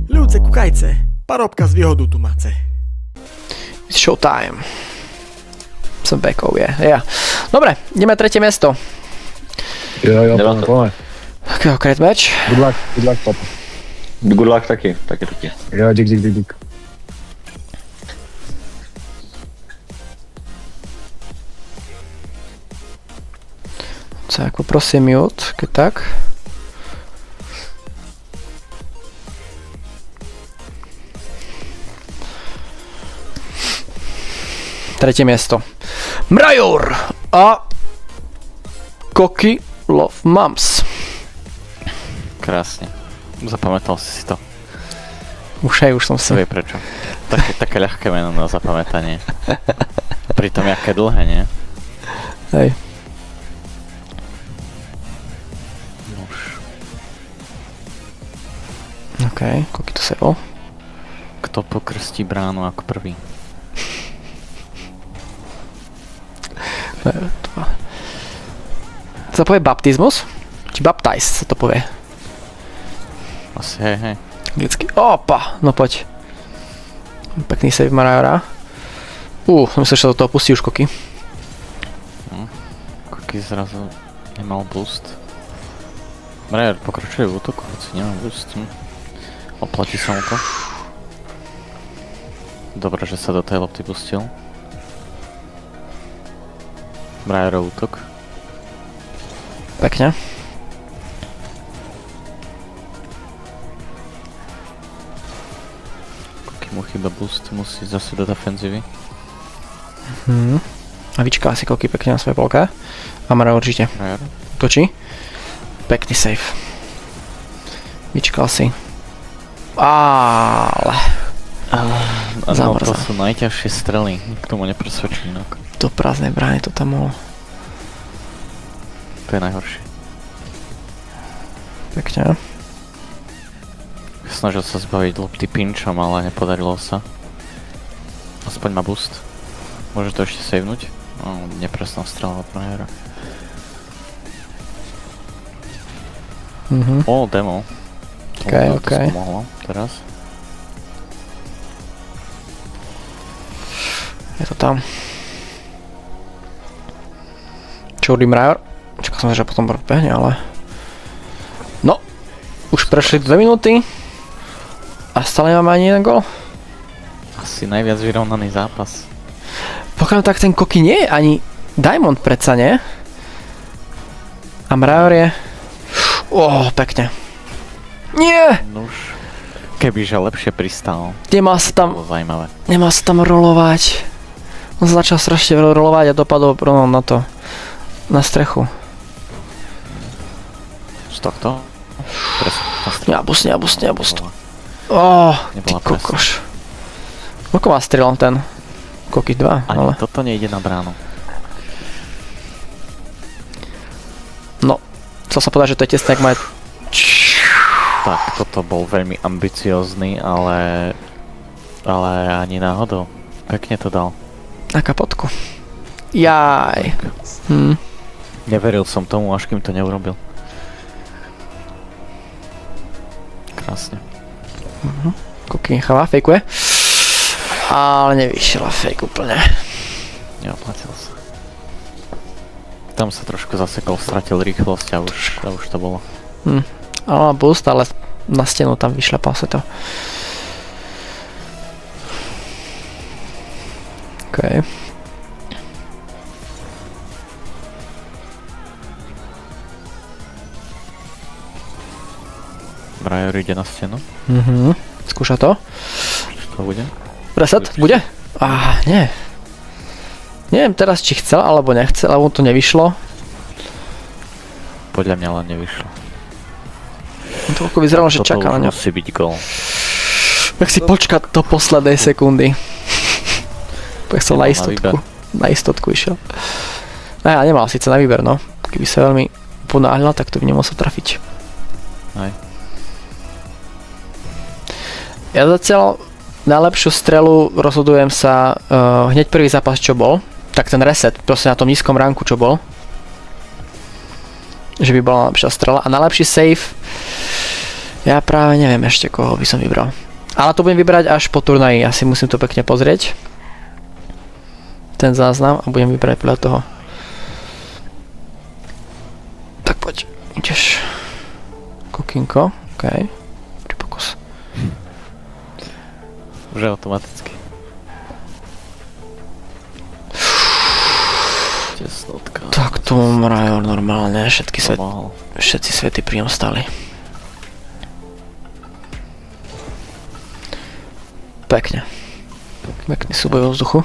Ľudce, kukajce, parobka z výhodu tu mace. It's showtime. Som backov, yeah. Dobre, ideme tretie miesto. Jo, poďme. Takého crate match. Good luck, papa. Good luck taky. Jo, dík. Tak, poprosím mute, keď tak. Tretie miesto. Mrajor a Cocky Love Mums. Krásne. Zapamätal si to. Už som si. Vie prečo. Také ľahké meno na zapamätanie. Pritom jaké dlhé, nie? Hej. Už. OK, Cocky to sebol. Kto pokrstí bránu ako prvý? Sa povie baptizmus? Či baptize sa to povie? Asi hej. Anglicky. Opa, no poď. Pekný save Marajora. Som myslel, že sa do toho pustí už Cocky. Cocky zrazu nemal boost. Marajor pokračuje v útoku, hoci nemá boost. Oplatí sa mu to. Dobre, že sa do tej lopty pustil. Marajorov útok. Pekne. Cocky mu chýba boost, musí zase do defenzívy. A vyčká si Cocky pekne na svojej polke. A Marajor určite Marajor. točí. Pekný save. Vyčkal si. Ale... No to sú najťažšie strely, k tomu nepresvedčí inak. Do prázdnej brány to tam mohol. To je najhoršie. Pekne. Snažil sa zbaviť lopty pinčom, ale nepodarilo sa. Aspoň má boost. Môže to ešte savenúť? No, nepresná strela od Marajora. Demo. OK. To pomohlo teraz. Je to tam. Čo urobí Marajor? Čakal som, že potom behne, ale... No, už prešli 2 minúty. A stále nemáme ani jeden gól. Asi najviac vyrovnaný zápas. Pokiaľ tak ten Cocky nie je ani Diamond predsa, nie? A Marajor je... pekne. Nie! Nuž. Kebyže lepšie pristál. Nemá sa Bolo zaujímavé. tam rolovať. On sa začal strašne rolovať a dopadol rovno na to. Na strechu. Z tohto? Nebus. Ty Nebola kokoš. Koľko má strieľom ten? Cocky 2, Ani ale... toto nejde na bránu. No, chcel som povedať, že to je tesné, ak má... Tak, toto bol veľmi ambiciózny, ale ani náhodou. Pekne to dal. Na kapotku. Jaj. Neveril som tomu, až kým to neurobil. Krásne. Cocky necháva, fejkuje. Ale nevyšiel fake úplne. Neoplatil sa. Tam sa trošku zasekol, stratil rýchlosť a už to bolo. Ale má boost, ale na stenu tam vyšľapal sa to. OK. Marajor ide na stenu. Skúša to. Čo to bude? Reset? Bude? Nie. Neviem teraz, či chcel alebo nechcel, lebo to nevyšlo. Podľa mňa len nevyšlo. To ako vyzeralo, že čaká na ňa. Musí byť gól. Tak si počkať do poslednej sekundy. Tak som na istotku. Na istotku išiel. Ja nemal síce na výber, no. Keby sa veľmi ponáhľal, tak to by nemusel trafiť. Aj. Ja zatiaľ najlepšiu strelu rozhodujem sa hneď prvý zápas, čo bol. Tak ten reset, proste na tom nízkom ranku, čo bol. Že by bola najlepšia strela. A najlepší save Ja práve neviem ešte, koho by som vybral. Ale to budem vybrať až po turnaji, ja si musím to pekne pozrieť. Ten záznam a budem vybrať podľa toho. Tak poď, ideš. Kukinko, okej. Pri pokus. Už je automaticky. Tesnotka. Tak to Mrajor normálne, Pomohol. všetci svety pri ňom stali. Pekne. Pekný súboj vo vzduchu.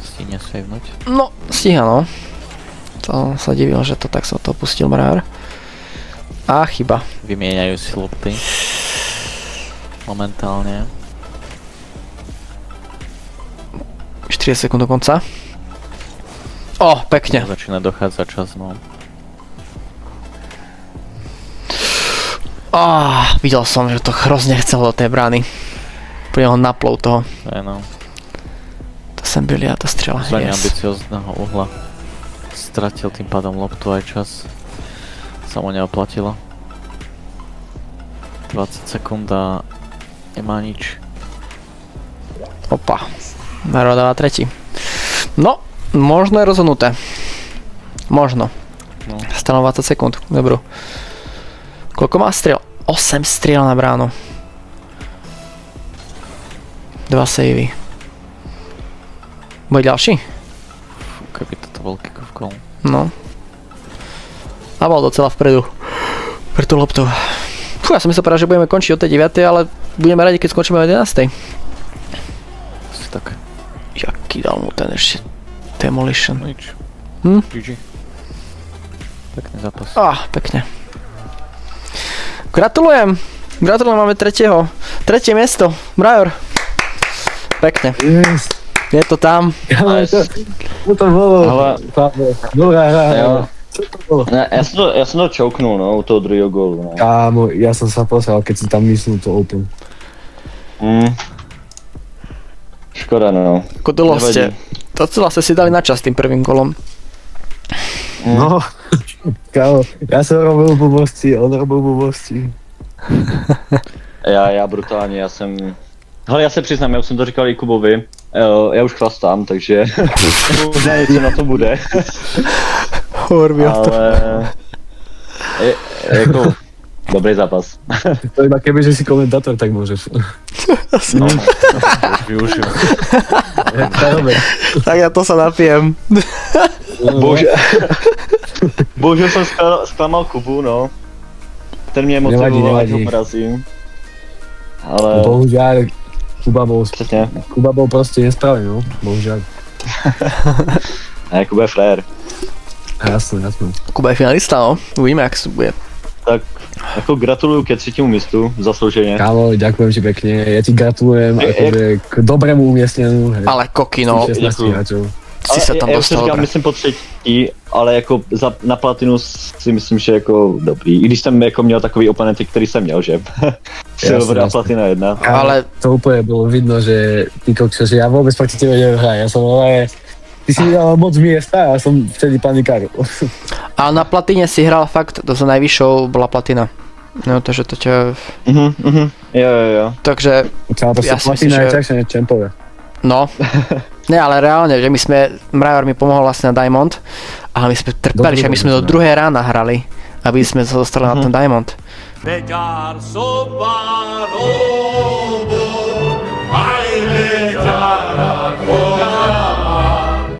Stihne savenúť. No, stíha no. To sa divil, že to tak sa to pustil Mrajor. A chyba. Vymieňajú si lopty. Momentálne. 40 sekúnd do konca. Pekne. Začína dochádzať čas, no. Videl som, že to hrozne chcelo do tej brány. Pri ho naplov toho. No. To sem byli a to strela. Zraň ambiciozného uhla. Stratil tým pádom loptu aj čas. Sa mu neoplatilo. 20 sekúnd a nemá nič. Opa. Mrajor dáva tretí. No, možno je rozhodnuté. Možno. No. Stalo 20 sekúnd. Dobro. Koľko má striel? 8 striel na bránu. 2 savey. Bude ďalší? Keby toto bol kick-off goal. No. A bol docela vpredu. Pre tú loptu. Ja som myslel práve, že budeme končiť od tej 9, ale budeme radi, keď skončíme o 11. Asi tak. Jaký dal mu ten ešte demolition. Nič. GG. Pekný zápas. Pekne. Gratulujem, máme tretie miesto, Mrajor. Pekne, Yes. je to tam. Ale to bolo. Ale- Dobrá hra. Jo. Čo to bolo? Ne, ja som to čouknul, no, u toho druhého gólu, no. Kámo, ja som sa posral, keď si tam myslel to open. Škoda, no. Ako dlho ste, docela ste si dali na čas tým prvým golom. No, kámo, ja som robil blbosti, on robil blbosti. Já brutálně, hele, já se přiznám, já už jsem to říkal i Kubovi, já už chlastám, takže možná něco na to bude, ale jako dobrý zápas. To iba keby, že si komentátor, tak môžeš. No, využil. Tak ja to sa napijem. Bohužel jsem zklamal Kubu, no. Ten mě Nevadí, motivoval, ať nevadí. ho mrazím. Ale Bohužiaľ, přesně, Kuba bol proste nespravý, no. Bohužiaľ. ne, Kuba je frér. Jasné. Kuba je finalista, no. Uvidíme, jak sa bude. Tak jako gratuluju ke třetímu místu, zaslouženě. Kámo, ďakujem ti pekne, ja ti gratulujem akože k dobrému umiestneniu. hej. Ale koky, no. 16 děkuju. hráčov. Si sa tam já už si dostal říkám, dobre. myslím po třetí, ale jako na platinu si myslím, že jako dobrý. I když jsem jako měl takový oponenty, který jsem měl, že? Silver a jasne. platina 1. Kámo, Ale- to úplne bolo vidno, že ty kokšo, že ja vôbec proti tebe neviem hrať. Ja som ale... Ty si mi dal moc miesta a ja som vtedy panikáril. A na platine si hral fakt, to za najvyššou bola platina. No, takže to ťa... Jo. Takže, Kámo, to Ja sú si myslím, platina že- najťažšie než čempové. no. Ne, ale reálne, že my sme, Mrajor mi pomohol vlastne na Diamond, ale my sme trpeli, že my sme do druhej rána hrali, aby sme sa dostali na ten Diamond. Beďar Sobáno.